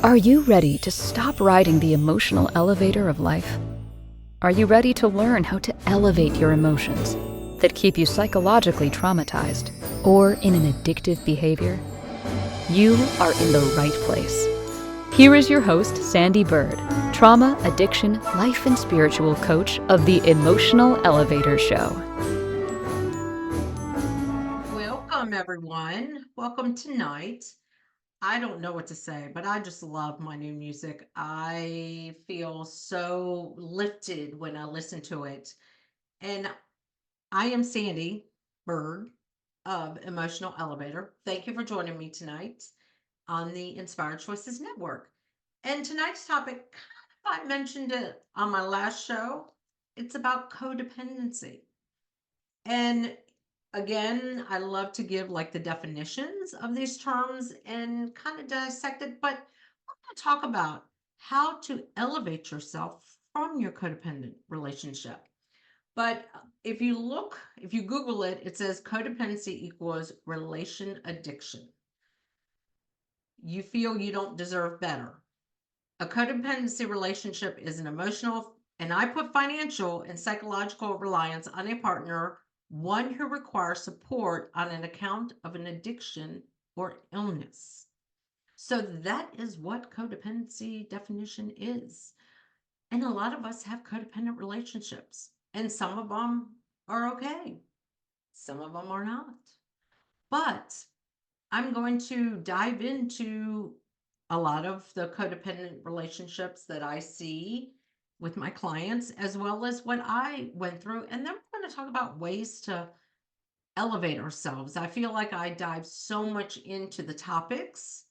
Are you ready to stop riding the emotional elevator of life? Are you ready to learn how to elevate your emotions that keep you psychologically traumatized or in an addictive behavior? You are in the right place. Here is your host, Sandee Byrd, trauma, addiction, life, and spiritual coach of the Emotional Elevator Show. Welcome, everyone. Welcome tonight. I don't know what to say, but I just love my new music. I feel so lifted when I listen to it. And I am Sandee Byrd of Emotional Elevator. Thank you for joining me tonight on the Inspired Choices Network. And tonight's topic, kind of, I mentioned it on my last show. It's about codependency. And again, I love to give like the definitions of these terms and kind of dissect it, but we're going to talk about how to elevate yourself from your codependent relationship. But if you Google it, it says codependency equals relation addiction. You feel you don't deserve better. A codependency relationship is an emotional, and I put financial and psychological reliance on a partner, one who requires support on an account of an addiction or illness. So that is what codependency definition is. And a lot of us have codependent relationships, and some of them are okay, some of them are not. But I'm going to dive into a lot of the codependent relationships that I see with my clients, as well as what I went through. And then we're going to talk about ways to elevate ourselves. I feel like I dive so much into the topics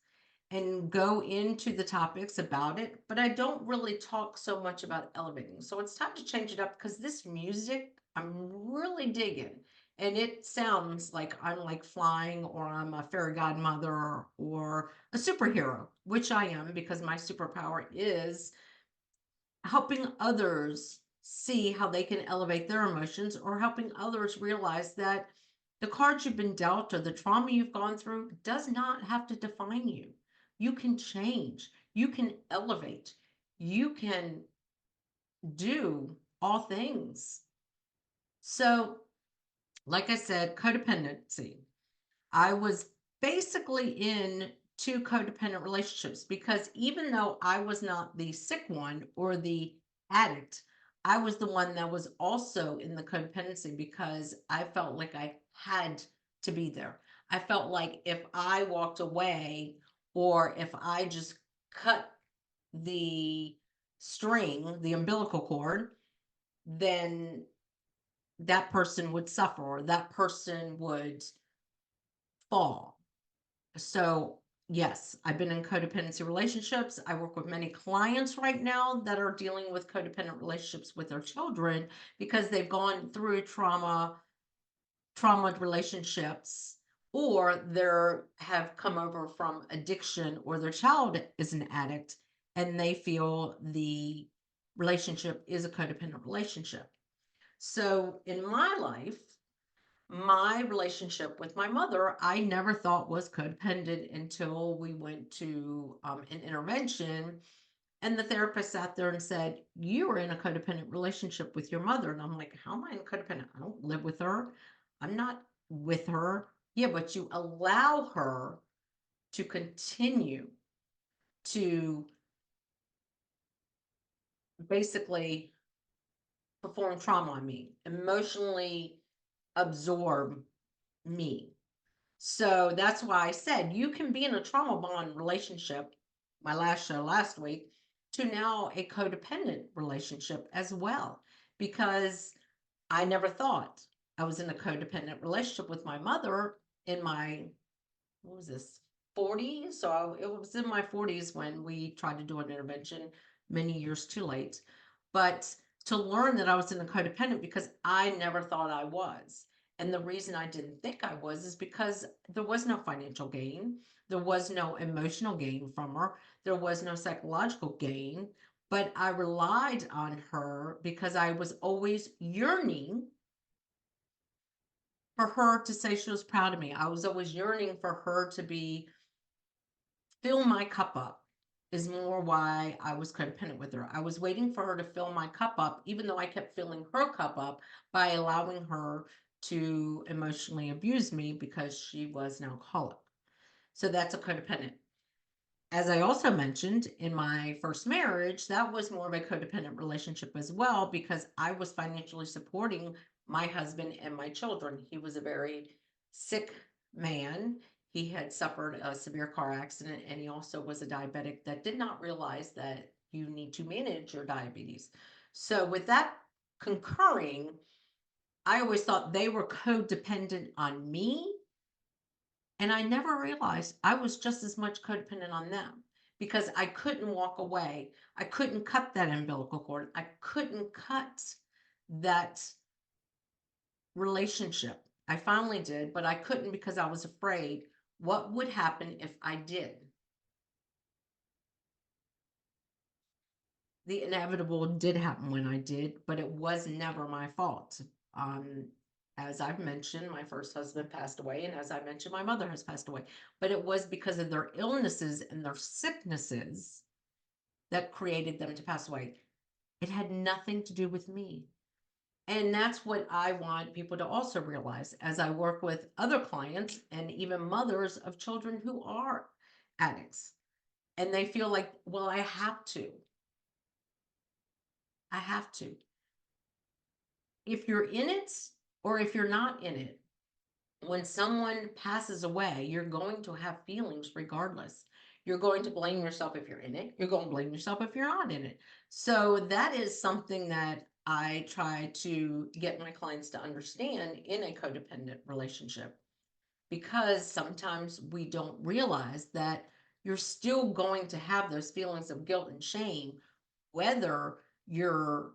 and go into the topics about it, but I don't really talk so much about elevating. So it's time to change it up because this music I'm really digging. And it sounds like I'm like flying or I'm a fairy godmother or a superhero, which I am because my superpower is helping others see how they can elevate their emotions or helping others realize that the cards you've been dealt or the trauma you've gone through does not have to define you. You can change, you can elevate, you can do all things. So, like I said, codependency. I was basically in two codependent relationships because even though I was not the sick one or the addict, I was the one that was also in the codependency because I felt like I had to be there. I felt like if I walked away or if I just cut the string, the umbilical cord, then that person would suffer or that person would fall. So, yes, I've been in codependency relationships. I work with many clients right now that are dealing with codependent relationships with their children because they've gone through trauma relationships, or they're have come over from addiction, or their child is an addict and they feel the relationship is a codependent relationship. So, in my life, my relationship with my mother, I never thought was codependent until we went to an intervention. And the therapist sat there and said, "You are in a codependent relationship with your mother." And I'm like, "How am I in codependent? I don't live with her. I'm not with her." Yeah, but you allow her to continue to basically perform trauma on me, emotionally absorb me. So that's why I said you can be in a trauma bond relationship, my last show last week, to now a codependent relationship as well, because I never thought I was in a codependent relationship with my mother in my, what was this, 40s? So it was in my 40s when we tried to do an intervention, many years too late. But to learn that I was in a codependent because I never thought I was. And the reason I didn't think I was is because there was no financial gain. There was no emotional gain from her. There was no psychological gain. But I relied on her because I was always yearning for her to say she was proud of me. I was always yearning for her to be fill my cup up is more why I was codependent with her. I was waiting for her to fill my cup up, even though I kept filling her cup up by allowing her to emotionally abuse me because she was an alcoholic. So that's a codependent. As I also mentioned in my first marriage, that was more of a codependent relationship as well because I was financially supporting my husband and my children. He was a very sick man. He had suffered a severe car accident and he also was a diabetic that did not realize that you need to manage your diabetes. So, with that concurring, I always thought they were codependent on me, and I never realized I was just as much codependent on them because I couldn't walk away. I couldn't cut that umbilical cord. I couldn't cut that relationship. I finally did, but I couldn't because I was afraid what would happen if I did. The inevitable did happen when I did, but it was never my fault. Um, as I've mentioned, my first husband passed away, and as I mentioned, my mother has passed away. But it was because of their illnesses and their sicknesses that created them to pass away. It had nothing to do with me. And that's what I want people to also realize as I work with other clients and even mothers of children who are addicts. And they feel like, well, I have to. I have to. If you're in it or if you're not in it, when someone passes away, you're going to have feelings regardless. You're going to blame yourself if you're in it. You're going to blame yourself if you're not in it. So that is something that I try to get my clients to understand in a codependent relationship, because sometimes we don't realize that you're still going to have those feelings of guilt and shame, whether you're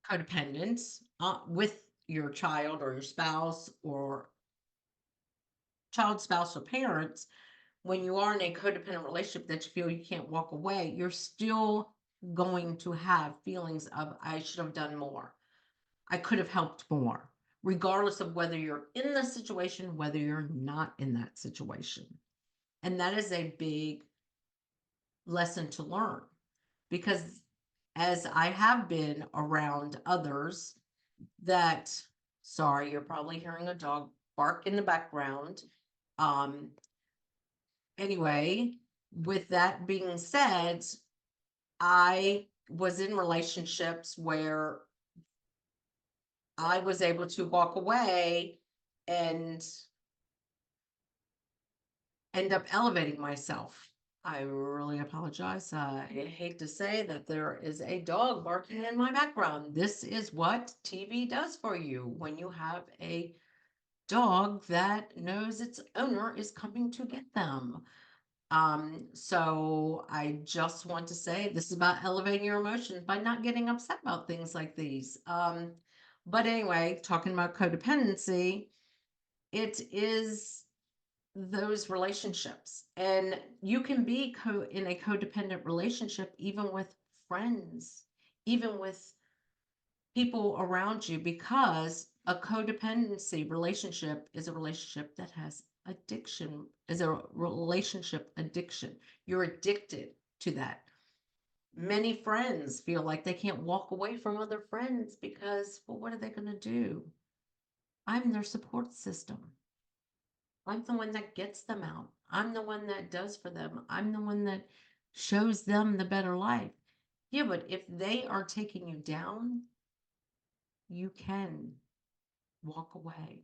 codependent with your child or your spouse or child, spouse, or parents. When you are in a codependent relationship that you feel you can't walk away, you're still going to have feelings of, I should have done more. I could have helped more, regardless of whether you're in the situation, whether you're not in that situation. And that is a big lesson to learn because as I have been around others that, sorry, you're probably hearing a dog bark in the background. Um, anyway, with that being said, I was in relationships where I was able to walk away and end up elevating myself. I really apologize. I hate to say that there is a dog barking in my background. This is what TV does for you when you have a dog that knows its owner is coming to get them. So I just want to say this is about elevating your emotions by not getting upset about things like these. But anyway, talking about codependency, it is those relationships, and you can be in a codependent relationship even with friends, even with people around you, because a codependency relationship is a relationship that has addiction, is a relationship addiction. You're addicted to that. Many friends feel like they can't walk away from other friends because, well, what are they going to do? I'm their support system. I'm the one that gets them out. I'm the one that does for them. I'm the one that shows them the better life. Yeah, but if they are taking you down, you can walk away.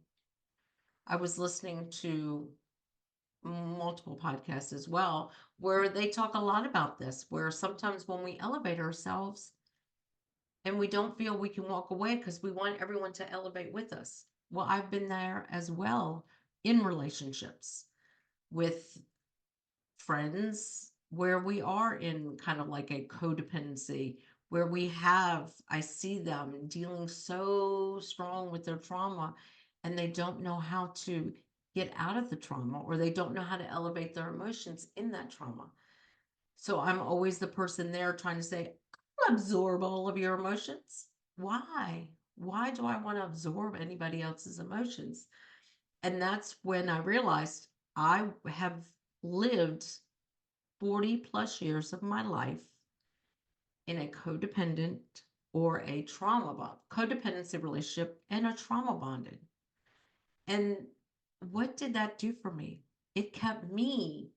I was listening to multiple podcasts as well, where they talk a lot about this, where sometimes when we elevate ourselves and we don't feel we can walk away because we want everyone to elevate with us. Well, I've been there as well in relationships with friends where we are in kind of like a codependency, where I see them dealing so strong with their trauma and they don't know how to get out of the trauma, or they don't know how to elevate their emotions in that trauma. So I'm always the person there trying to say, I'll absorb all of your emotions. Why? Why do I want to absorb anybody else's emotions? And that's when I realized I have lived 40 plus years of my life in a codependent or a trauma bond, codependency relationship and a trauma bonded. And what did that do for me? It kept me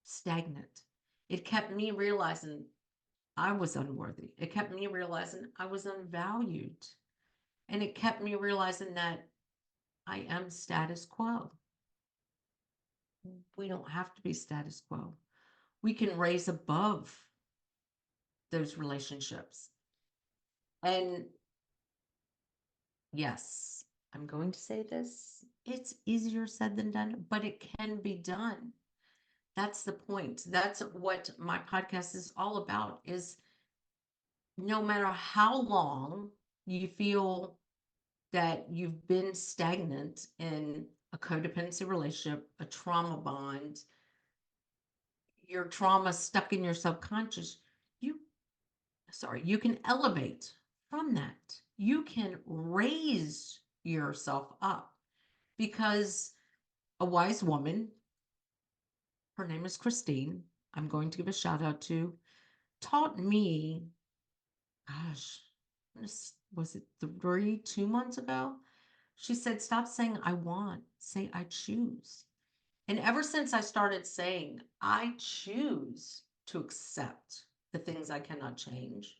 stagnant. It kept me realizing I was unworthy. It kept me realizing I was unvalued. And it kept me realizing that I am status quo. We don't have to be status quo. We can raise above those relationships. And yes, I'm going to say this. It's easier said than done, but it can be done. That's the point. That's what my podcast is all about, is no matter how long you feel that you've been stagnant in a codependency relationship, a trauma bond, your trauma stuck in your subconscious, you can elevate from that. You can raise yourself up, because a wise woman, her name is Christine, I'm going to give a shout out to, taught me, gosh, was it 2 months ago? She said, stop saying I want, say I choose. And ever since I started saying I choose to accept the things I cannot change,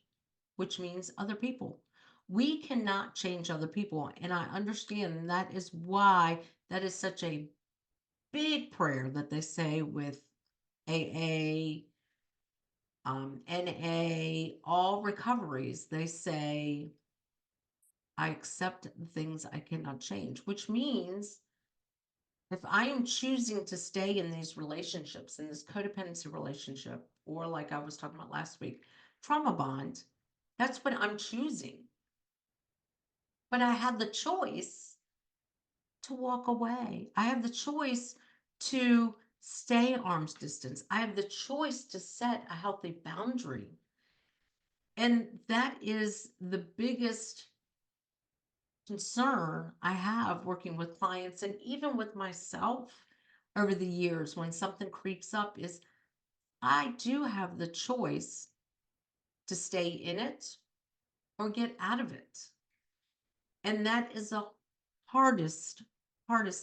which means other people. We cannot change other people. And I understand that is why that is such a big prayer that they say with AA, NA, all recoveries. They say, I accept the things I cannot change, which means if I am choosing to stay in these relationships, in this codependency relationship, or like I was talking about last week, trauma bond, that's what I'm choosing. But I have the choice to walk away. I have the choice to stay arm's distance. I have the choice to set a healthy boundary. And that is the biggest concern I have working with clients and even with myself over the years when something creeps up, is I do have the choice to stay in it or get out of it. And that is the hardest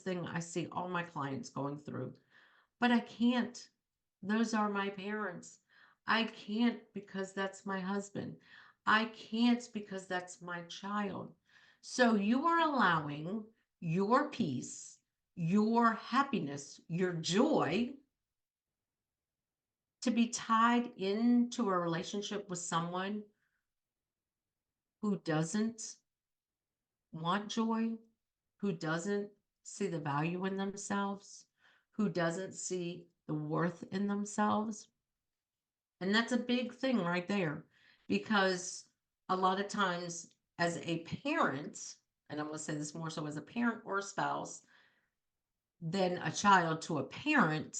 thing I see all my clients going through. But I can't. Those are my parents. I can't because that's my husband. I can't because that's my child. So you are allowing your peace, your happiness, your joy to be tied into a relationship with someone who doesn't want joy, who doesn't see the value in themselves, who doesn't see the worth in themselves. And that's a big thing right there, because a lot of times as a parent, and I'm going to say this more so as a parent or a spouse than a child to a parent,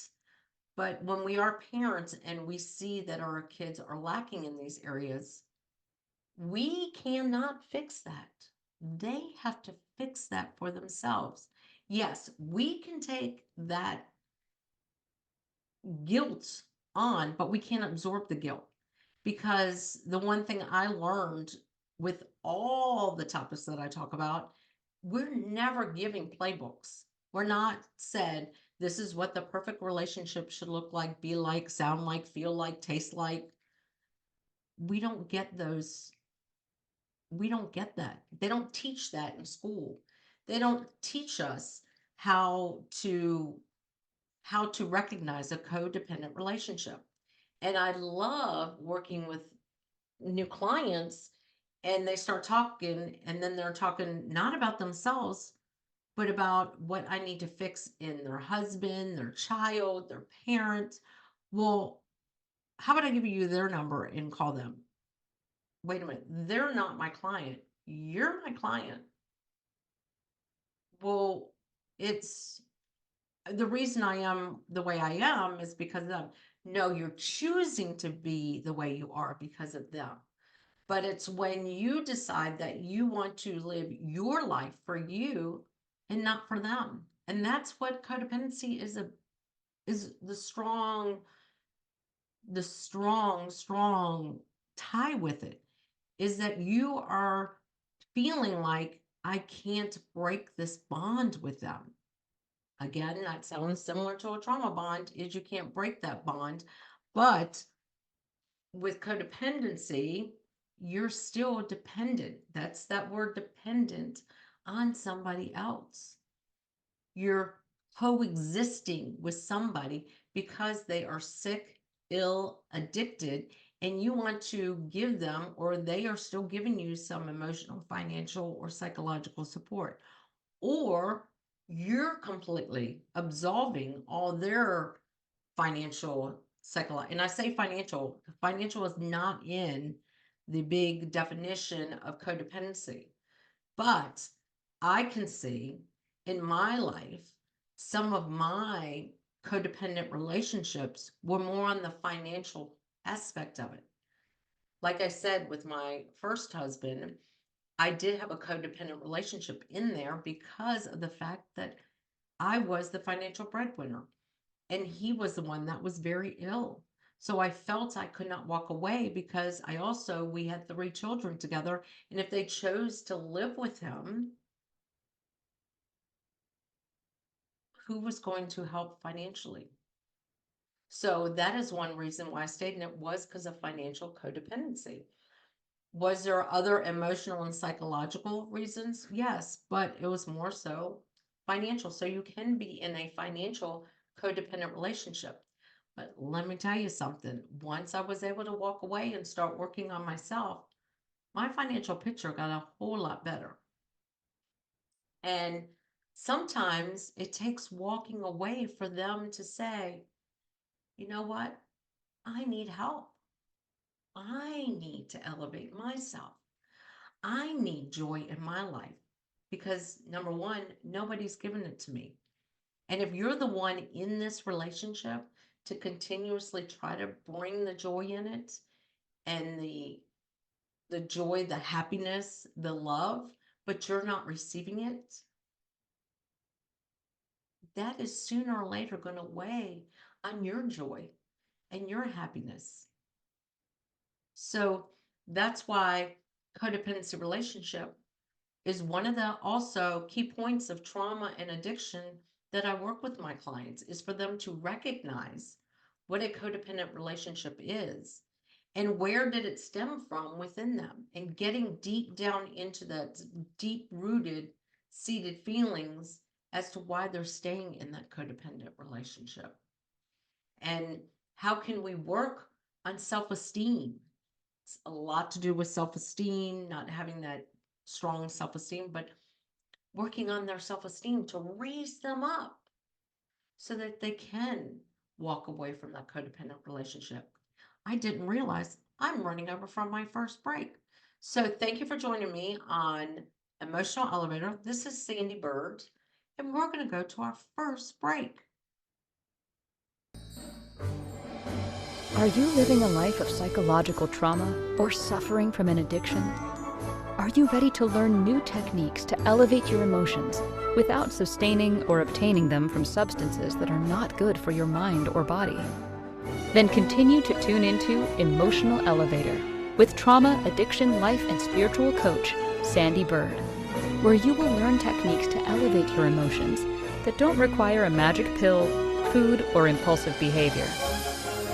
but when we are parents and we see that our kids are lacking in these areas, we cannot fix that. They have to fix that for themselves. Yes, we can take that guilt on, but we can't absorb the guilt. Because the one thing I learned with all the topics that I talk about, we're never giving playbooks. We're not said, this is what the perfect relationship should look like, be like, sound like, feel like, taste like. We don't get those. We don't get that. They don't teach that in school. They don't teach us how to recognize a codependent relationship. And I love working with new clients, and they start talking, and then they're talking not about themselves, but about what I need to fix in their husband, their child, their parent. Well, how about I give you their number and call them? Wait a minute, they're not my client. You're my client. Well, it's the reason I am the way I am is because of them. No, you're choosing to be the way you are because of them. But it's when you decide that you want to live your life for you and not for them. And that's what codependency is is the strong tie with it is that you are feeling like I can't break this bond with them. Again, that sounds similar to a trauma bond, is you can't break that bond. But with codependency, you're still dependent. That's that word, dependent, on somebody else. You're coexisting with somebody because they are sick, ill, addicted, and you want to give them, or they are still giving you, some emotional, financial, or psychological support. Or you're completely absolving all their financial, psychological, and I say financial is not in the big definition of codependency. But I can see in my life some of my codependent relationships were more on the financial aspect of it. Like I said, with my first husband, I did have a codependent relationship in there because of the fact that I was the financial breadwinner and he was the one that was very ill. So I felt I could not walk away because we had 3 children together. And if they chose to live with him, who was going to help financially? So that is one reason why I stayed, and it was because of financial codependency. Was there other emotional and psychological reasons? Yes, but it was more so financial. So you can be in a financial codependent relationship. But let me tell you something. Once I was able to walk away and start working on myself, my financial picture got a whole lot better. And sometimes it takes walking away for them to say, you know what? I need help. I need to elevate myself. I need joy in my life because, number one, nobody's given it to me. And if you're the one in this relationship to continuously try to bring the joy in it, and the joy, the happiness, the love, but you're not receiving it, that is sooner or later going to weigh on your joy and your happiness. So that's why codependency relationship is one of the also key points of trauma and addiction that I work with my clients, is for them to recognize what a codependent relationship is and where did it stem from within them, and getting deep down into that deep rooted seated feelings as to why they're staying in that codependent relationship. And how can we work on self-esteem? It's a lot to do with self-esteem, not having that strong self-esteem, but working on their self-esteem to raise them up so that they can walk away from that codependent relationship. I didn't realize I'm running over from my first break. So thank you for joining me on Emotional Elevator. This is Sandee Byrd, and we're going to go to our first break. Are you living a life of psychological trauma or suffering from an addiction? Are you ready to learn new techniques to elevate your emotions without sustaining or obtaining them from substances that are not good for your mind or body? Then continue to tune into Emotional Elevator with trauma, addiction, life, and spiritual coach, Sandee Byrd, where you will learn techniques to elevate your emotions that don't require a magic pill, food, or impulsive behavior.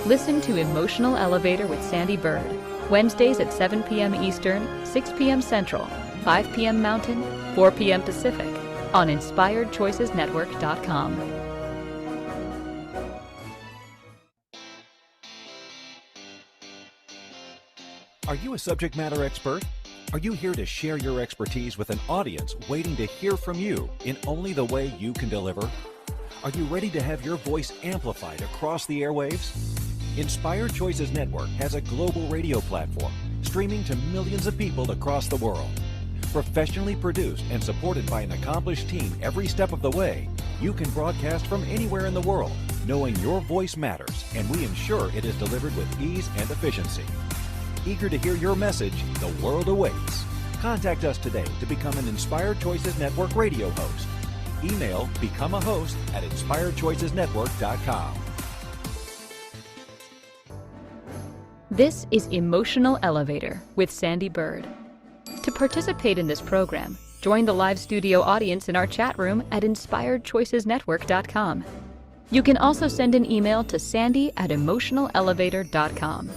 Listen to Emotional Elevator with Sandee Byrd, Wednesdays at 7 p.m. Eastern, 6 p.m. Central, 5 p.m. Mountain, 4 p.m. Pacific, on InspiredChoicesNetwork.com. Are you a subject matter expert? Are you here to share your expertise with an audience waiting to hear from you in only the way you can deliver? Are you ready to have your voice amplified across the airwaves? Inspired Choices Network has a global radio platform streaming to millions of people across the world. Professionally produced and supported by an accomplished team every step of the way, you can broadcast from anywhere in the world, knowing your voice matters, and we ensure it is delivered with ease and efficiency. Eager to hear your message, the world awaits. Contact us today to become an Inspired Choices Network radio host. Email become a host at inspiredchoicesnetwork.com. This is Emotional Elevator with Sandee Byrd. To participate in this program, join the live studio audience in our chat room at inspiredchoicesnetwork.com. You can also send an email to sandy@emotionalelevator.com.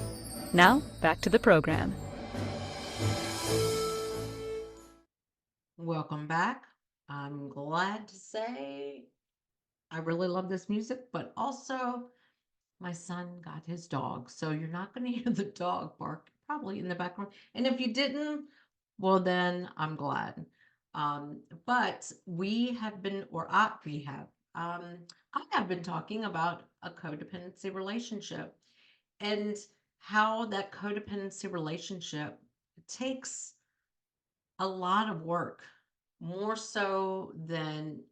Now, back to the program. Welcome back. I'm glad to say I really love this music, but also my son got his dog. So you're not going to hear the dog bark probably in the background. And if you didn't, well, then I'm glad. But we have been, or we have, I have been talking about a codependency relationship and how that codependency relationship takes a lot of work, more so than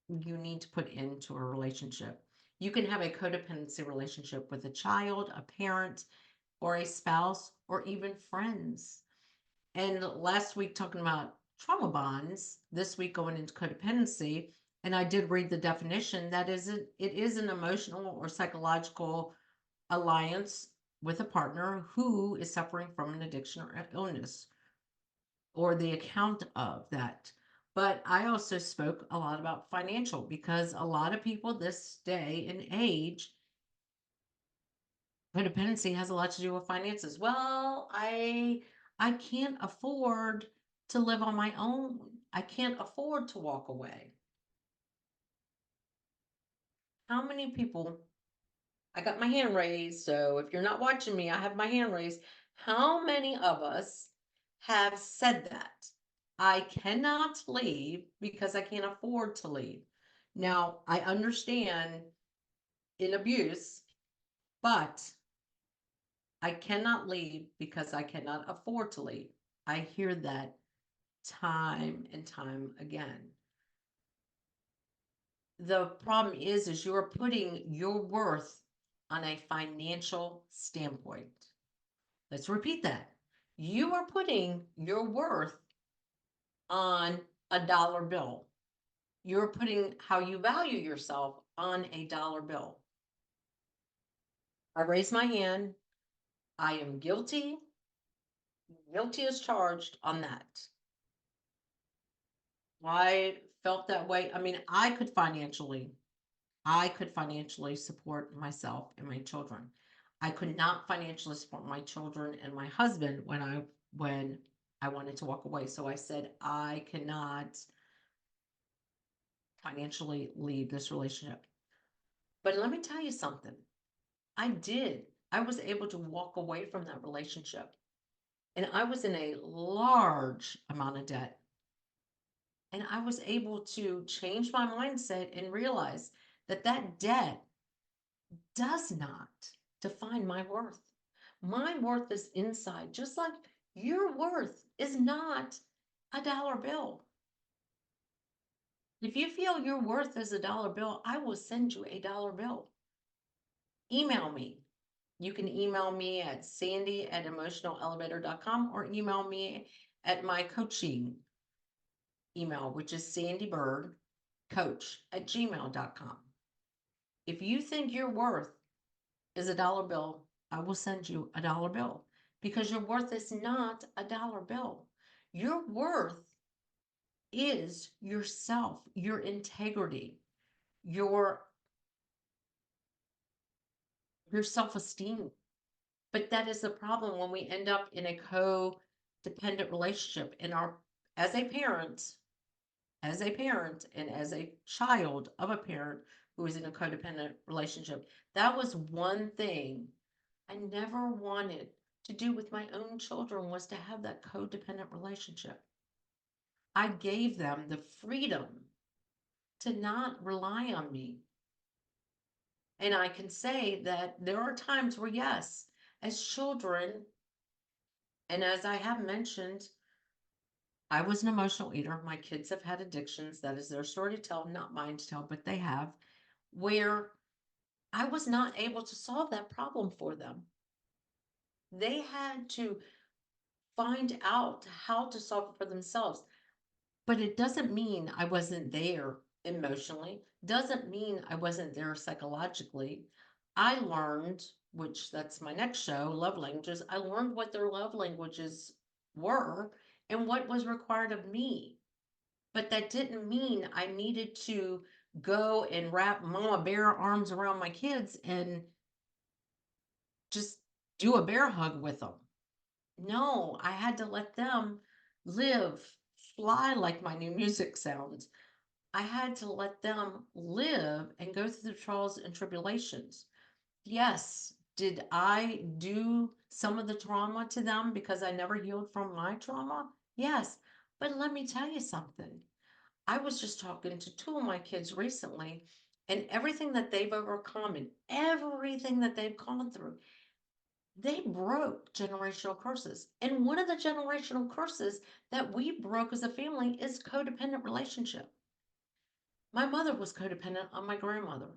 you need to put into a relationship. You can have a codependency relationship with a child, a parent, or a spouse, or even friends. And last week, talking about trauma bonds, this week going into codependency, and I did read the definition that it is an emotional or psychological alliance with a partner who is suffering from an addiction or illness, or the account of that. But I also spoke a lot about financial because a lot of people this day and age, codependency has a lot to do with finances. Well, I can't afford to live on my own. I can't afford to walk away. How many people, I got my hand raised, so if you're not watching me, I have my hand raised. How many of us have said that? I cannot leave because I can't afford to leave. Now, I understand in abuse, but I cannot leave because I cannot afford to leave. I hear that time and time again. The problem is you're putting your worth on a financial standpoint. Let's repeat that. You are putting your worth on a dollar bill. You're putting how you value yourself on a dollar bill. I raise my hand. I am guilty as charged on that. I felt that way. I mean, I could financially support myself and my children. I could not financially support my children and my husband when I wanted to walk away. So I said, I cannot financially leave this relationship. But let me tell you something. I did. I was able to walk away from that relationship. And I was in a large amount of debt. And I was able to change my mindset and realize that that debt does not define my worth. My worth is inside, just like your worth is not a dollar bill. If you feel your worth is a dollar bill, I will send you a dollar bill. Email me. You can email me at sandy@emotionalelevator.com or email me at my coaching email, which is sandeebyrdcoach@gmail.com. If you think your worth is a dollar bill, I will send you a dollar bill because your worth is not a dollar bill. Your worth is yourself, your integrity, your self-esteem. But that is the problem when we end up in a codependent relationship in our as a parent, and as a child of a parent who is in a codependent relationship. That was one thing I never wanted to do with my own children, was to have that codependent relationship. I gave them the freedom to not rely on me. And I can say that there are times where, yes, as children, and as I have mentioned, I was an emotional eater. My kids have had addictions. That is their story to tell, not mine to tell, but they have, where I was not able to solve that problem for them. They had to find out how to solve it for themselves. But it doesn't mean I wasn't there emotionally, doesn't mean I wasn't there psychologically. I learned, which that's my next show, love languages. I learned what their love languages were and what was required of me. But that didn't mean I needed to go and wrap mama bear arms around my kids and just do a bear hug with them. No, I had to let them live, fly like my new music sounds. I had to let them live and go through the trials and tribulations. Yes, did I do some of the trauma to them because I never healed from my trauma? Yes, but let me tell you something. I was just talking to two of my kids recently, and everything that they've overcome and everything that they've gone through, they broke generational curses. And one of the generational curses that we broke as a family is codependent relationship. My mother was codependent on my grandmother.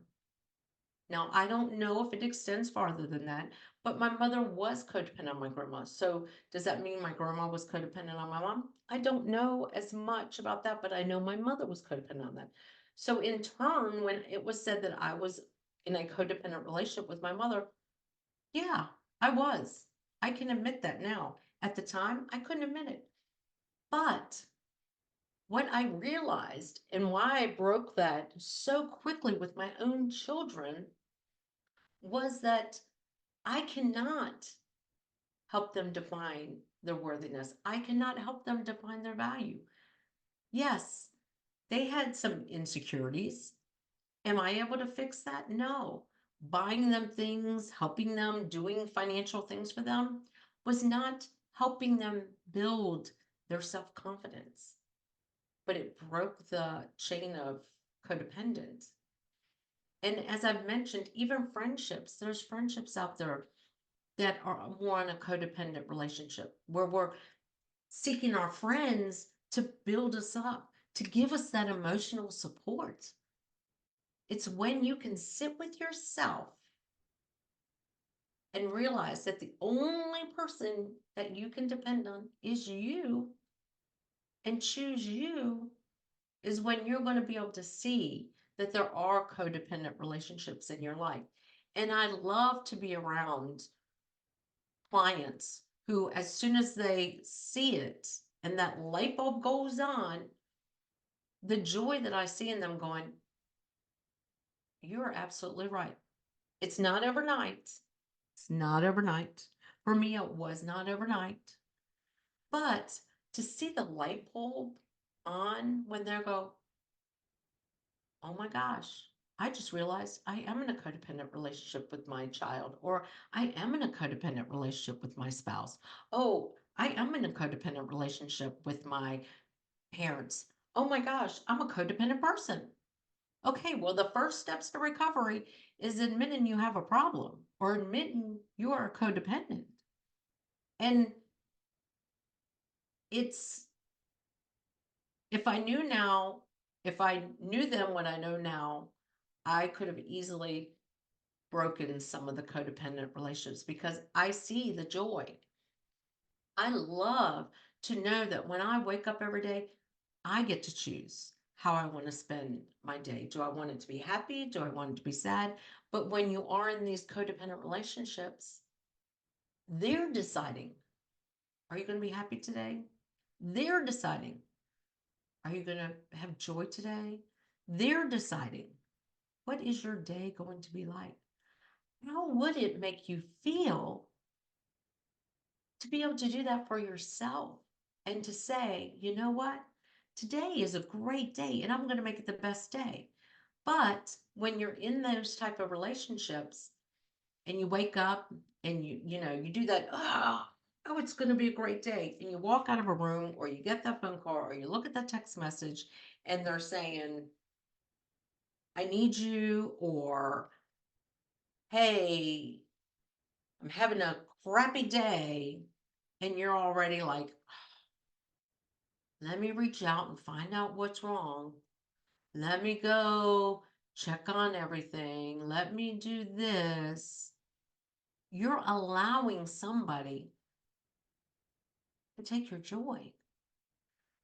Now, I don't know if it extends farther than that, but my mother was codependent on my grandma. So does that mean my grandma was codependent on my mom? I don't know as much about that, but I know my mother was codependent on that. So in turn, when it was said that I was in a codependent relationship with my mother, yeah, I was. I can admit that now. At the time, I couldn't admit it. But what I realized and why I broke that so quickly with my own children was that I cannot help them define their worthiness. I cannot help them define their value. Yes, they had some insecurities. Am I able to fix that? No. Buying them things, helping them, doing financial things for them was not helping them build their self confidence, but it broke the chain of codependence. And as I've mentioned, even friendships, there's friendships out there that are more in a codependent relationship where we're seeking our friends to build us up, to give us that emotional support. It's when you can sit with yourself and realize that the only person that you can depend on is you and choose you is when you're going to be able to see that there are codependent relationships in your life. And I love to be around clients who, as soon as they see it and that light bulb goes on, the joy that I see in them going, you're absolutely right. It's not overnight. It's not overnight. For me, it was not overnight. But to see the light bulb on when they go, oh my gosh, I just realized I am in a codependent relationship with my child, or I am in a codependent relationship with my spouse. Oh, I am in a codependent relationship with my parents. Oh my gosh, I'm a codependent person. Okay, well, the first steps to recovery is admitting you have a problem or admitting you are codependent. And it's, if I knew now, if I knew then what I know now, I could have easily broken some of the codependent relationships because I see the joy. I love to know that when I wake up every day, I get to choose how I want to spend my day. Do I want it to be happy? Do I want it to be sad? But when you are in these codependent relationships, they're deciding, are you going to be happy today? They're deciding, are you going to have joy today? They're deciding, what is your day going to be like? How would it make you feel to be able to do that for yourself and to say, you know what? Today is a great day and I'm going to make it the best day. But when you're in those type of relationships and you wake up and you do that, oh, it's going to be a great day. And you walk out of a room or you get that phone call or you look at that text message and they're saying, I need you, or hey, I'm having a crappy day. And you're already like, let me reach out and find out what's wrong. Let me go check on everything. Let me do this. You're allowing somebody to take your joy.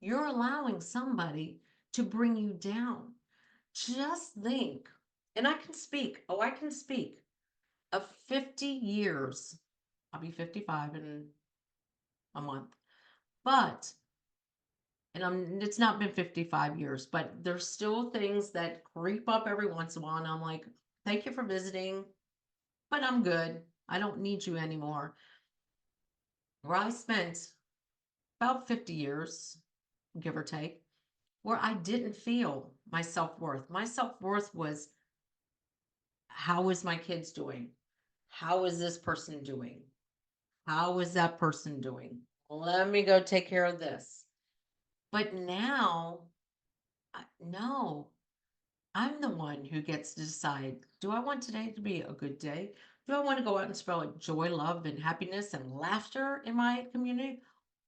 You're allowing somebody to bring you down. Just think, and I can speak. Oh, I can speak. of 50 years. I'll be 55 in a month. But it's not been 55 years, but there's still things that creep up every once in a while. And I'm like, thank you for visiting, but I'm good. I don't need you anymore. Where I spent about 50 years, give or take, where I didn't feel my self-worth. My self-worth was, how is my kids doing? How is this person doing? How is that person doing? Let me go take care of this. But now, no, I'm the one who gets to decide, do I want today to be a good day? Do I want to go out and spread joy, love, and happiness and laughter in my community?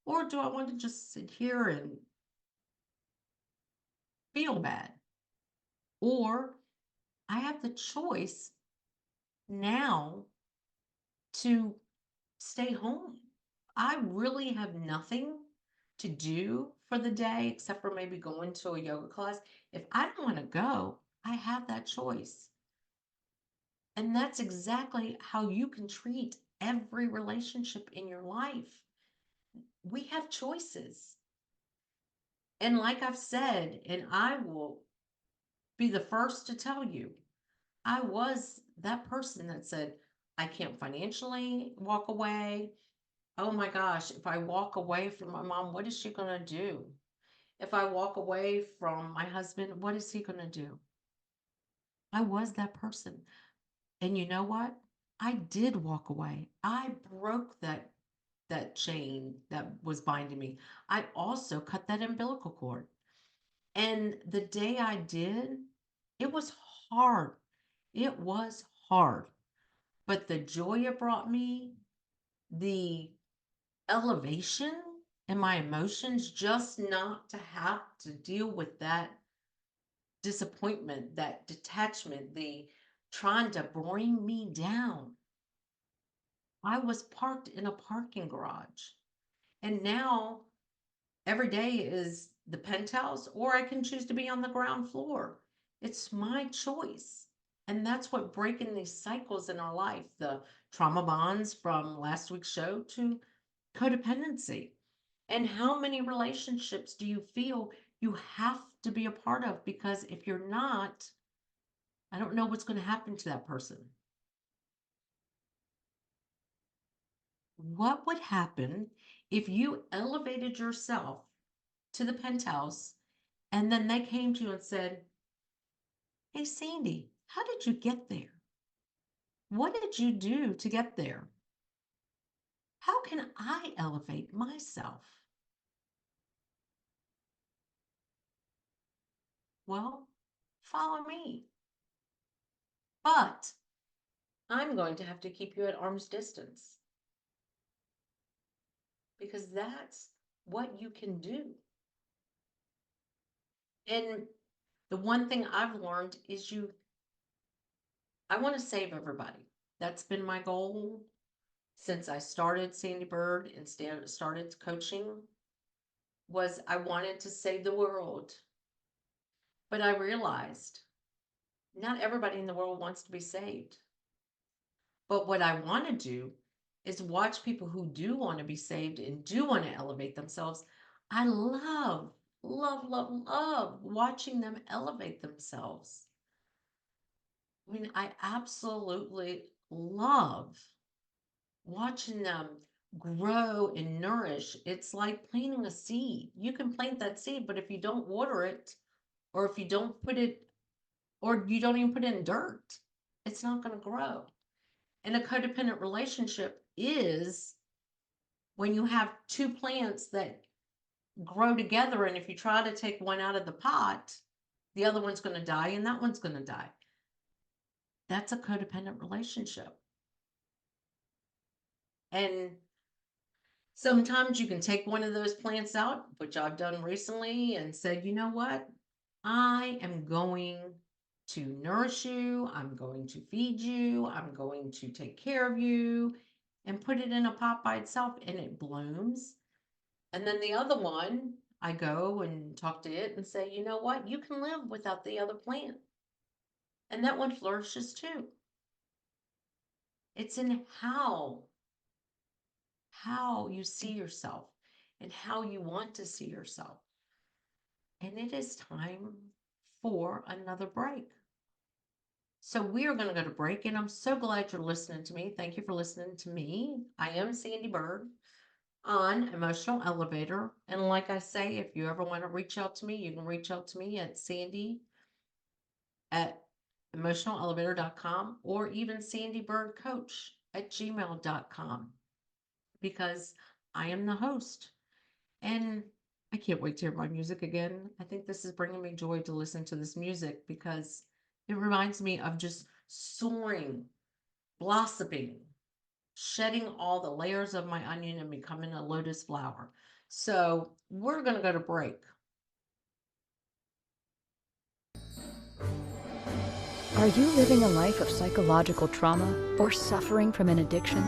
Or do I want to just sit here and feel bad? Or I have the choice now to stay home. I really have nothing to do for the day except for maybe going to a yoga class. If I don't want to go, I have that choice. And that's exactly how you can treat every relationship in your life. We have choices. And like I've said, and I will be the first to tell you, I was that person that said, I can't financially walk away. Oh my gosh, if I walk away from my mom, what is she going to do? If I walk away from my husband, what is he going to do? I was that person. And you know what? I did walk away. I broke that chain that was binding me. I also cut that umbilical cord. And the day I did, it was hard. It was hard. But the joy it brought me, the elevation in my emotions, just not to have to deal with that disappointment, that detachment, the trying to bring me down. I was parked in a parking garage. And now every day is the penthouse, or I can choose to be on the ground floor. It's my choice. And that's what breaking these cycles in our life, the trauma bonds from last week's show to codependency. And how many relationships do you feel you have to be a part of? Because if you're not, I don't know what's going to happen to that person. What would happen if you elevated yourself to the penthouse and then they came to you and said, hey, Sandee, how did you get there? What did you do to get there? How can I elevate myself? Well, follow me. But I'm going to have to keep you at arm's distance because that's what you can do. And the one thing I've learned is I want to save everybody. That's been my goal since I started Sandee Byrd and started coaching, was I wanted to save the world. But I realized not everybody in the world wants to be saved. But what I want to do is watch people who do want to be saved and do want to elevate themselves. I love, love, love, love watching them elevate themselves. I mean, I absolutely love watching them grow and nourish. It's like planting a seed. You can plant that seed, but if you don't water it, or if you don't put it, or you don't even put it in dirt, it's not going to grow. And a codependent relationship is when you have two plants that grow together, and if you try to take one out of the pot, the other one's going to die and that one's going to die. That's a codependent relationship. And sometimes you can take one of those plants out, which I've done recently, and said, you know what? I am going to nourish you. I'm going to feed you. I'm going to take care of you, and put it in a pot by itself and it blooms. And then the other one, I go and talk to it and say, you know what? You can live without the other plant. And that one flourishes too. It's in how you see yourself and how you want to see yourself. And it is time for another break. So we are going to go to break, and I'm so glad you're listening to me. Thank you for listening to me. I am Sandee Byrd on Emotional Elevator. And like I say, if you ever want to reach out to me, you can reach out to me at Sandee at emotionalelevator.com or even sandeebirdcoach@gmail.com, because I am the host. And I can't wait to hear my music again. I think this is bringing me joy to listen to this music because it reminds me of just soaring, blossoming, shedding all the layers of my onion and becoming a lotus flower. So we're going to go to break. Are you living a life of psychological trauma or suffering from an addiction?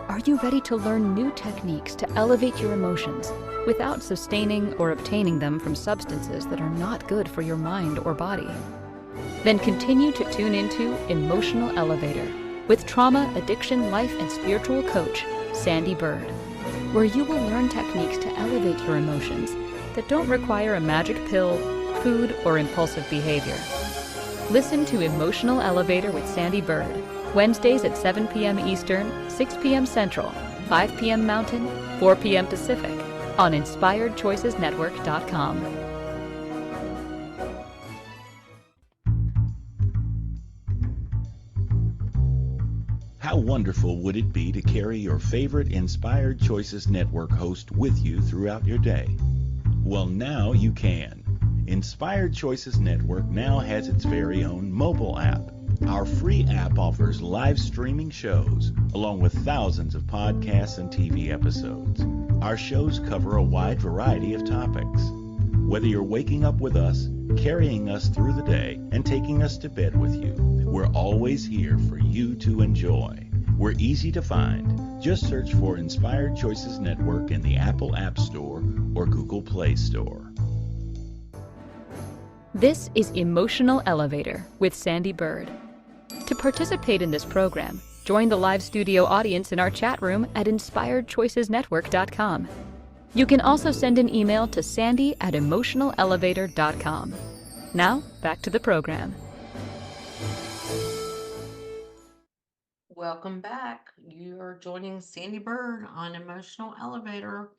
Are you ready to learn new techniques to elevate your emotions without sustaining or obtaining them from substances that are not good for your mind or body? Then continue to tune into Emotional Elevator with trauma, addiction, life, and spiritual coach, Sandee Byrd, where you will learn techniques to elevate your emotions that don't require a magic pill, food, or impulsive behavior. Listen to Emotional Elevator with Sandee Byrd, Wednesdays at 7 p.m. Eastern, 6 p.m. Central, 5 p.m. Mountain, 4 p.m. Pacific, on InspiredChoicesNetwork.com. How wonderful would it be to carry your favorite Inspired Choices Network host with you throughout your day? Well, now you can. Inspired Choices Network now has its very own mobile app. Our free app offers live streaming shows, along with thousands of podcasts and TV episodes. Our shows cover a wide variety of topics. Whether you're waking up with us, carrying us through the day, and taking us to bed with you, we're always here for you to enjoy. We're easy to find. Just search for Inspired Choices Network in the Apple App Store or Google Play Store. This is Emotional Elevator with Sandee Byrd. To participate in this program, join the live studio audience in our chat room at InspiredChoicesNetwork.com. You can also send an email to Sandee@emotionalelevator.com. Now, back to the program. Welcome back. You're joining Sandee Byrd on Emotional Elevator.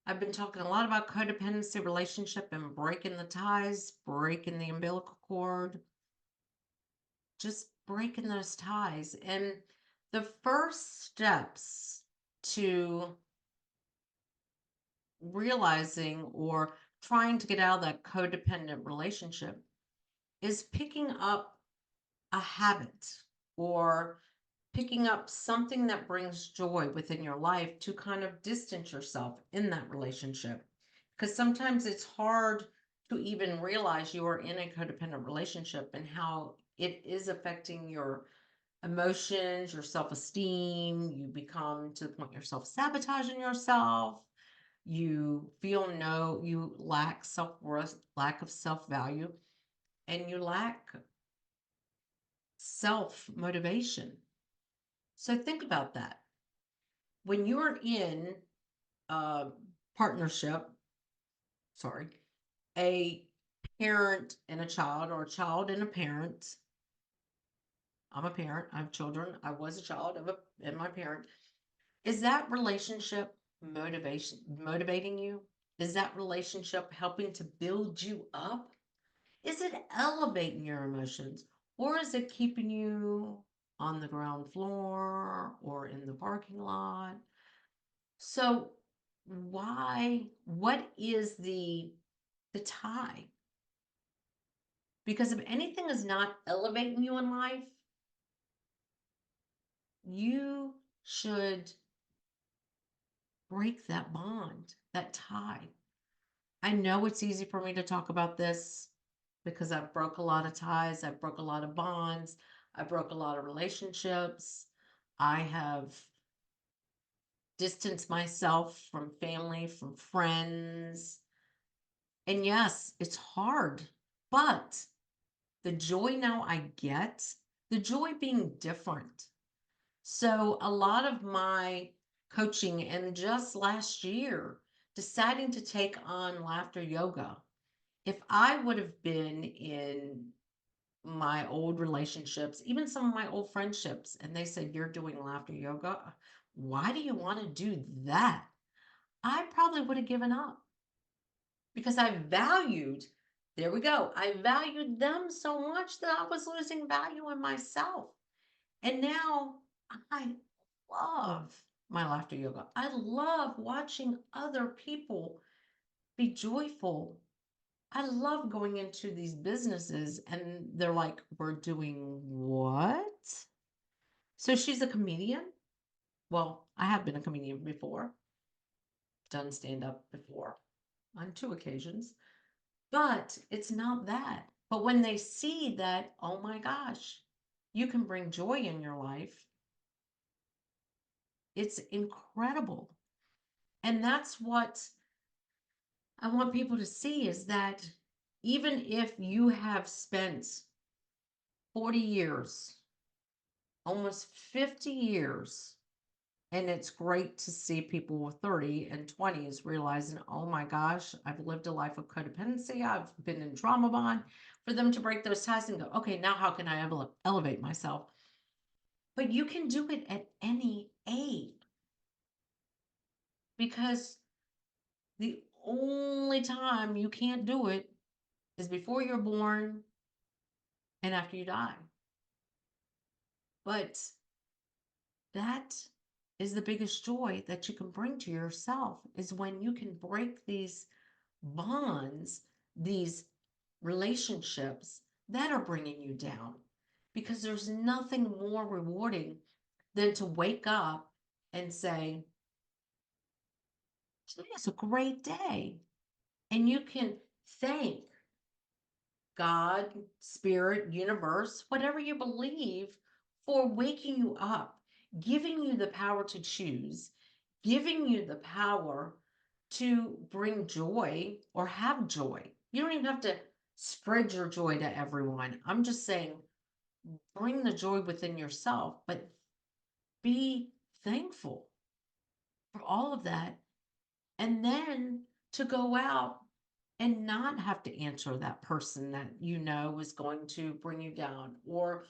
I've been talking a lot about codependency relationship and breaking the ties, breaking the umbilical cord, just breaking those ties. And the first steps to realizing or trying to get out of that codependent relationship is picking up a habit or picking up something that brings joy within your life to kind of distance yourself in that relationship. Because sometimes it's hard to even realize you are in a codependent relationship and how it is affecting your emotions, your self-esteem. You become to the point you're self-sabotaging yourself. You feel you lack self-worth, lack of self-value, and you lack self-motivation. So think about that. When you're in a partnership, a parent and a child, or a child and a parent. I'm a parent, I have children. I was a child and my parent. Is that relationship motivating you? Is that relationship helping to build you up? Is it elevating your emotions? Or is it keeping you on the ground floor or in the parking lot? So what is the tie? Because if anything is not elevating you in life, you should break that bond, that tie. I know it's easy for me to talk about this because I've broke a lot of ties, I've broke a lot of bonds, I broke a lot of relationships. I have distanced myself from family, from friends. And yes, it's hard, but the joy now I get, the joy being different, So a lot of my coaching, and just last year, deciding to take on laughter yoga. If I would have been in my old relationships, even some of my old friendships, and they said, "You're doing laughter yoga. Why do you want to do that?" I probably would have given up because I valued, there we go, I valued them so much that I was losing value in myself. And now I love my laughter yoga. I love watching other people be joyful. I love going into these businesses and they're like, "We're doing what?" So she's a comedian. Well, I have been a comedian before, done stand up before on 2 occasions, but it's not that. But when they see that, oh my gosh, you can bring joy in your life, it's incredible. And that's what I want people to see, is that even if you have spent 40 years, almost 50 years, and it's great to see people with 30 and 20s realizing, oh my gosh, I've lived a life of codependency, I've been in trauma bond, for them to break those ties and go, okay, now how can I elevate myself? But you can do it at any age, because the only time you can't do it is before you're born and after you die. But that is the biggest joy that you can bring to yourself, is when you can break these bonds, these relationships that are bringing you down. Because there's nothing more rewarding than to wake up and say, today is a great day. And you can thank God, spirit, universe, whatever you believe, for waking you up, giving you the power to choose, giving you the power to bring joy or have joy. You don't even have to spread your joy to everyone. I'm just saying, bring the joy within yourself, but be thankful for all of that. And then to go out and not have to answer that person that you know is going to bring you down, or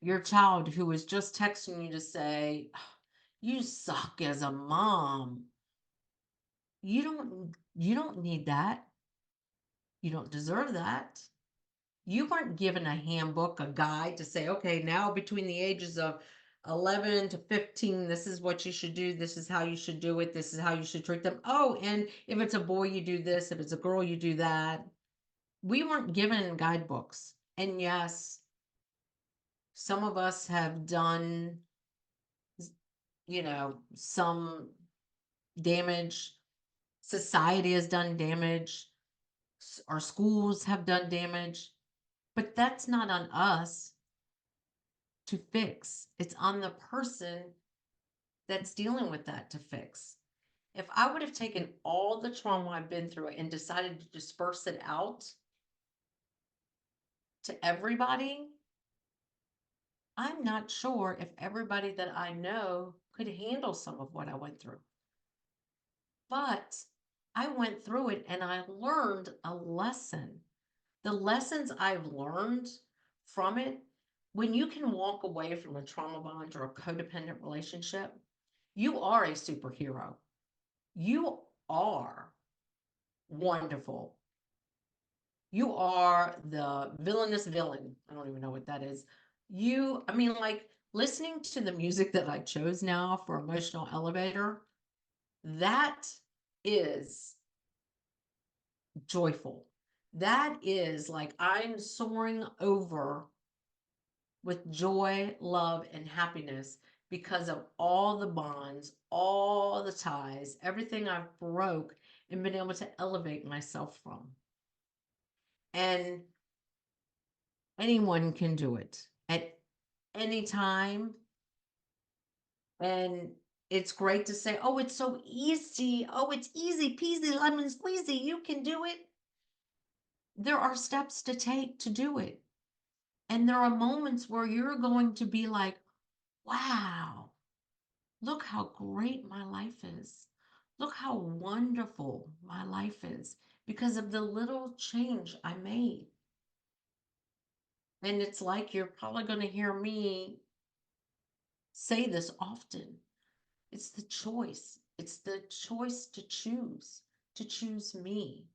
your child who is just texting you to say, you suck as a mom. You don't need that. You don't deserve that. You weren't given a handbook, a guide to say, okay, now between the ages of 11 to 15, this is what you should do. This is how you should do it. This is how you should treat them. Oh, and if it's a boy, you do this. If it's a girl, you do that. We weren't given guidebooks. And yes, some of us have done, some damage. Society has done damage. Our schools have done damage. But that's not on us to fix. It's on the person that's dealing with that to fix. If I would have taken all the trauma I've been through and decided to disperse it out to everybody, I'm not sure if everybody that I know could handle some of what I went through. But I went through it and I learned a lesson. The lessons I've learned from it, when you can walk away from a trauma bond or a codependent relationship, you are a superhero. You are wonderful. You are the villainous villain. I don't even know what that is. Like listening to the music that I chose now for Emotional Elevator, that is joyful. That is like I'm soaring over with joy, love, and happiness because of all the bonds, all the ties, everything I've broke and been able to elevate myself from. And anyone can do it at any time. And it's great to say, oh, it's so easy. Oh, it's easy peasy lemon squeezy. You can do it. There are steps to take to do it. And there are moments where you're going to be like, wow, look how great my life is. Look how wonderful my life is because of the little change I made. And it's like you're probably going to hear me say this often. It's the choice. It's the choice to choose me.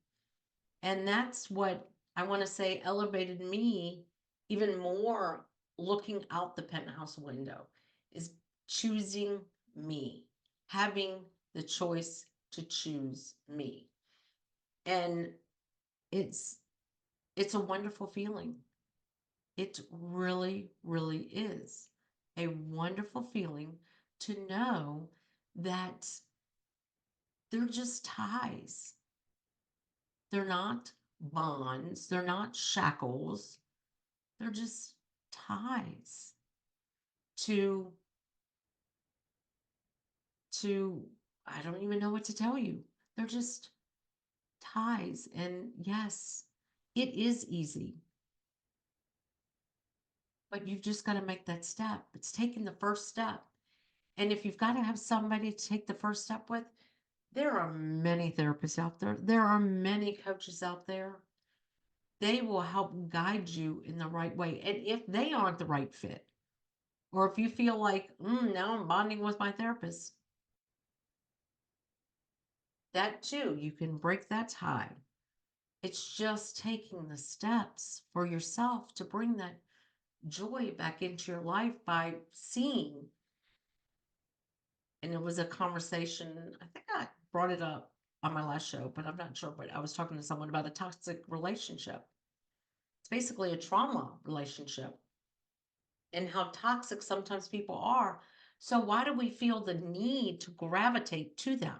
And that's what I want to say elevated me even more looking out the penthouse window is choosing me, having the choice to choose me. And it's it's a wonderful feeling. It really, really is a wonderful feeling to know that they're just ties. They're not bonds, they're not shackles, they're just ties to to I don't even know what to tell you. They're just ties. And yes, it is easy, but you've just got to make that step. It's taking the first step. And if you've got to have somebody to take the first step with, there are many therapists out there. There are many coaches out there. They will help guide you in the right way. And if they aren't the right fit, or if you feel like, now I'm bonding with my therapist, that too, you can break that tie. It's just taking the steps for yourself to bring that joy back into your life by seeing. And it was a conversation, I think I brought it up on my last show, but I'm not sure. But I was talking to someone about a toxic relationship. It's basically a trauma relationship and how toxic sometimes people are. So, why do we feel the need to gravitate to them?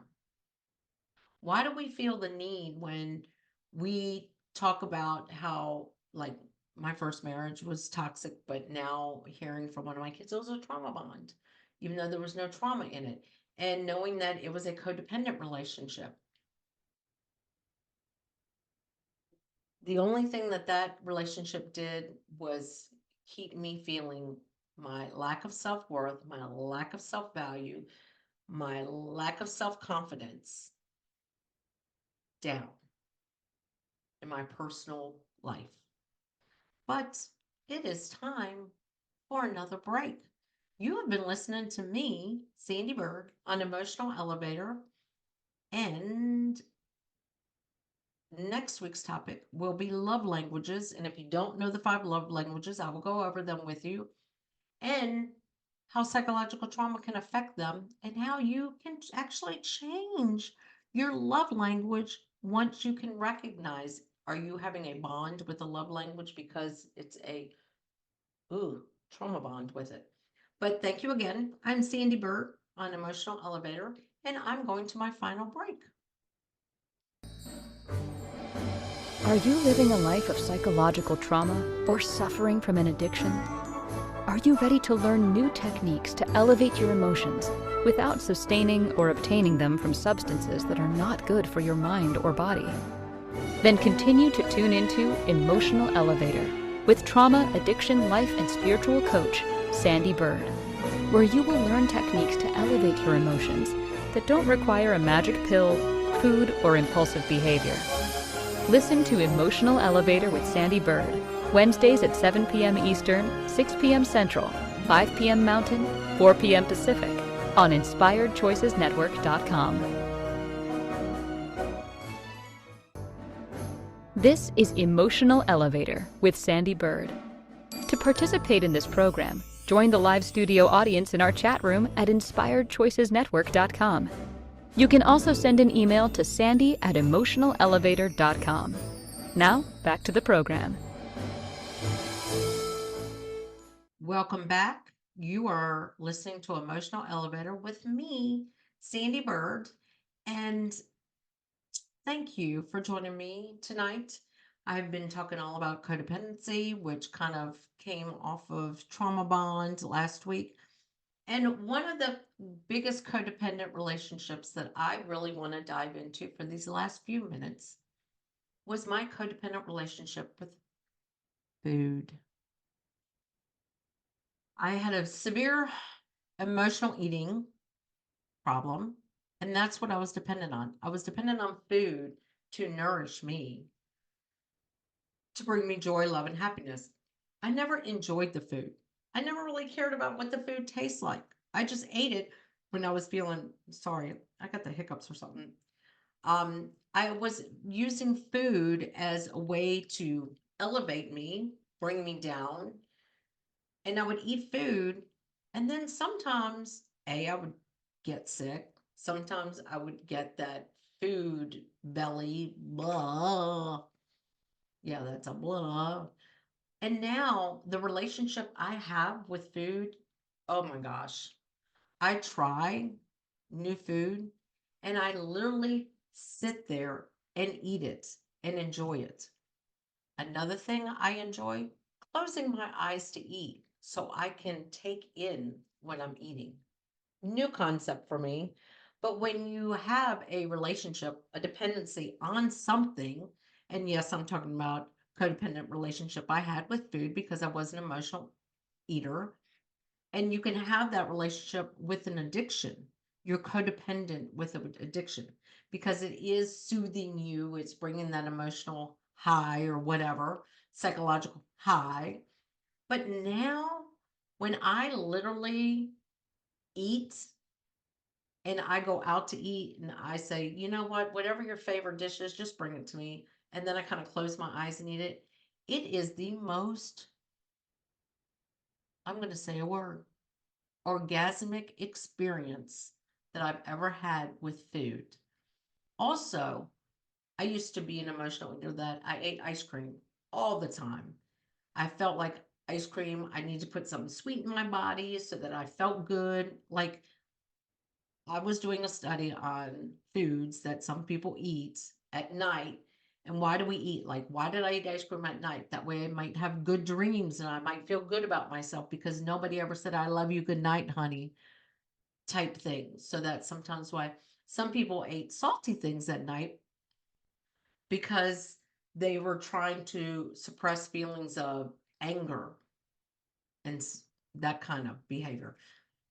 Why do we feel the need when we talk about how, like, my first marriage was toxic, but now hearing from one of my kids, it was a trauma bond, even though there was no trauma in it, and knowing that it was a codependent relationship. The only thing that that relationship did was keep me feeling my lack of self worth, my lack of self value, my lack of self confidence down in my personal life. But it is time for another break. You have been listening to me, Sandee Byrd, on Emotional Elevator, and next week's topic will be love languages. And if you don't know the 5 love languages, I will go over them with you and how psychological trauma can affect them and how you can actually change your love language once you can recognize, are you having a bond with a love language because it's a trauma bond with it. But thank you again. I'm Sandee Byrd on Emotional Elevator, and I'm going to my final break. Are you living a life of psychological trauma or suffering from an addiction? Are you ready to learn new techniques to elevate your emotions without sustaining or obtaining them from substances that are not good for your mind or body? Then continue to tune into Emotional Elevator with trauma, addiction, life, and spiritual coach, Sandee Byrd, where you will learn techniques to elevate your emotions that don't require a magic pill, food, or impulsive behavior. Listen to Emotional Elevator with Sandee Byrd, Wednesdays at 7 p.m. Eastern, 6 p.m. Central, 5 p.m. Mountain, 4 p.m. Pacific, on InspiredChoicesNetwork.com. This is Emotional Elevator with Sandee Byrd. To participate in this program, join the live studio audience in our chat room at InspiredChoicesNetwork.com. You can also send an email to sandy@emotionalelevator.com. Now, back to the program. Welcome back. You are listening to Emotional Elevator with me, Sandee Byrd, and thank you for joining me tonight. I've been talking all about codependency, which kind of came off of trauma bond last week. And one of the biggest codependent relationships that I really want to dive into for these last few minutes was my codependent relationship with food. I had a severe emotional eating problem, and that's what I was dependent on. I was dependent on food to nourish me, to bring me joy, love, and happiness. I never enjoyed the food. I never really cared about what the food tastes like. I just ate it when I was feeling sorry. I got the hiccups or something. I was using food as a way to elevate me, bring me down, and I would eat food, and then sometimes I would get sick. Sometimes I would get that food belly, blah. Yeah, that's a blah. And now the relationship I have with food, oh my gosh. I try new food and I literally sit there and eat it and enjoy it. Another thing I enjoy, closing my eyes to eat so I can take in what I'm eating. New concept for me. But when you have a relationship, a dependency on something, and yes, I'm talking about codependent relationship I had with food because I was an emotional eater. And you can have that relationship with an addiction. You're codependent with an addiction because it is soothing you, it's bringing that emotional high or whatever, psychological high. But now, when I literally eat and I go out to eat and I say, you know what, whatever your favorite dish is, just bring it to me. And then I kind of close my eyes and eat it. It is the most, I'm going to say a word, orgasmic experience that I've ever had with food. Also, I used to be an emotional eater that I ate ice cream all the time. I felt like ice cream, I need to put something sweet in my body so that I felt good. Like I was doing a study on foods that some people eat at night. And why do we eat? Like, why did I eat ice cream at night? That way I might have good dreams and I might feel good about myself because nobody ever said, I love you, good night, honey, type things. So that's sometimes why some people ate salty things at night because they were trying to suppress feelings of anger and that kind of behavior.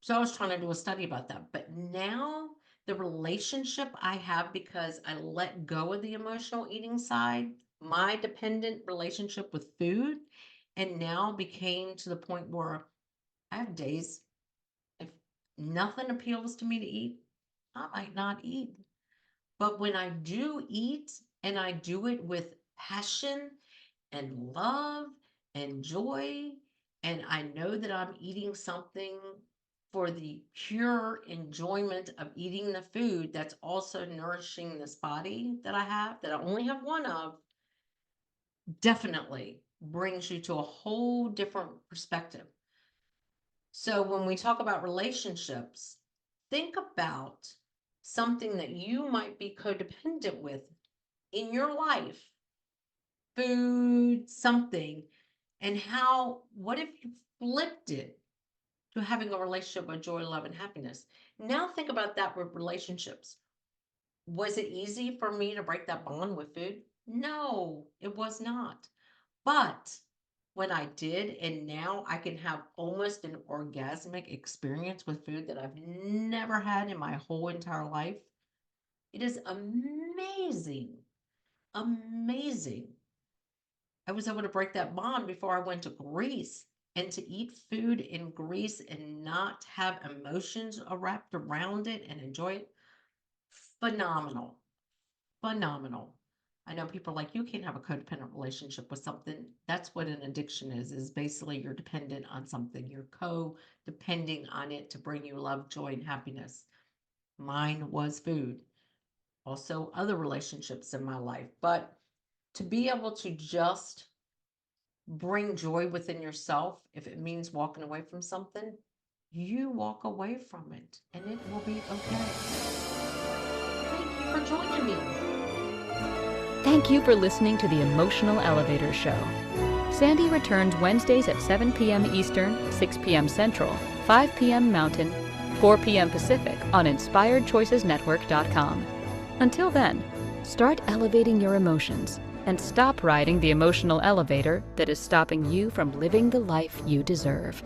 So I was trying to do a study about that. But now the relationship I have because I let go of the emotional eating side, my dependent relationship with food, and now became to the point where I have days, if nothing appeals to me to eat, I might not eat. But when I do eat and I do it with passion and love and joy, and I know that I'm eating something for the pure enjoyment of eating the food that's also nourishing this body that I have, that I only have one of, definitely brings you to a whole different perspective. So when we talk about relationships, think about something that you might be codependent with in your life, food, something, and how, what if you flipped it to having a relationship of joy, love, and happiness? Now think about that with relationships. Was it easy for me to break that bond with food? No, it was not. But when I did, and now I can have almost an orgasmic experience with food that I've never had in my whole entire life. It is amazing. Amazing. I was able to break that bond before I went to Greece, and to eat food in Greece and not have emotions wrapped around it and enjoy it. Phenomenal. Phenomenal. I know people are like, you can't have a codependent relationship with something. That's what an addiction is basically you're dependent on something. You're co-depending on it to bring you love, joy, and happiness. Mine was food. Also other relationships in my life. But to be able to just bring joy within yourself, if it means walking away from something, you walk away from it and it will be okay. Thank you for joining me. Thank you for listening to the Emotional Elevator Show. Sandee returns Wednesdays at 7 p.m. Eastern, 6 p.m. Central, 5 p.m. Mountain, 4 p.m. Pacific on InspiredChoicesNetwork.com. Until then, start elevating your emotions and stop riding the emotional elevator that is stopping you from living the life you deserve.